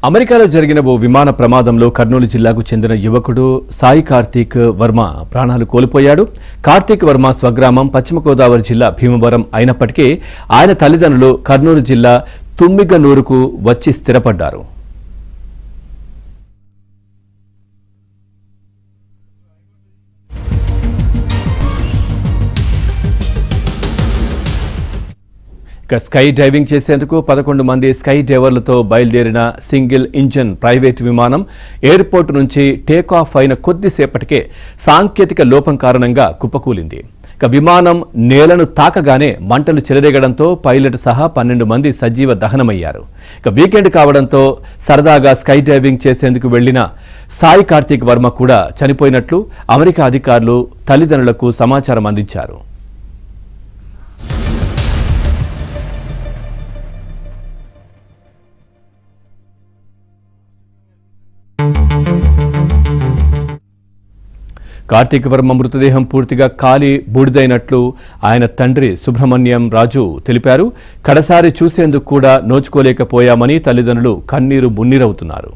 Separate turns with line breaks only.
అమెరికాలో జరిగిన ఓ విమాన ప్రమాదంలో కర్నూలు జిల్లాకు చెందిన యువకుడు సాయి కార్తీక్ వర్మ ప్రాణాలు కోల్పోయాడు. కార్తీక్ వర్మ స్వగ్రామం పశ్చిమ గోదావరి జిల్లా భీమవరం అయినప్పటికీ ఆయన తల్లిదండ్రులు కర్నూలు జిల్లా తుమ్మిగనూరుకు వచ్చి స్థిరపడ్డారు. స్కై డైవింగ్ చేసేందుకు 11 మంది స్కై డైవర్లతో బయలుదేరిన సింగిల్ ఇంజిన్ ప్రైవేట్ విమానం ఎయిర్పోర్ట్ నుంచి టేకాఫ్ అయిన కొద్దిసేపటికే సాంకేతిక లోపం కారణంగా కుప్పకూలింది. విమానం నేలను తాకగానే మంటలు చెలరేగడంతో పైలట్ సహా 12 మంది సజీవ దహనమయ్యారు. వీకెండ్ కావడంతో సరదాగా స్కై డైవింగ్ చేసేందుకు వెళ్లిన సాయి కార్తీక్ వర్మ కూడా చనిపోయినట్లు అమెరికా అధికారులు తల్లిదండ్రులకు సమాచారం అందించారు. కార్తీక్ వర్మ మృతదేహం పూర్తిగా కాలి బూడిదైనట్లు ఆయన తండ్రి సుబ్రహ్మణ్యం రాజు తెలిపారు. కడసారి చూసేందుకు కూడా నోచుకోలేకపోయామని తల్లిదండ్రులు కన్నీరు మున్నీరవుతున్నారు.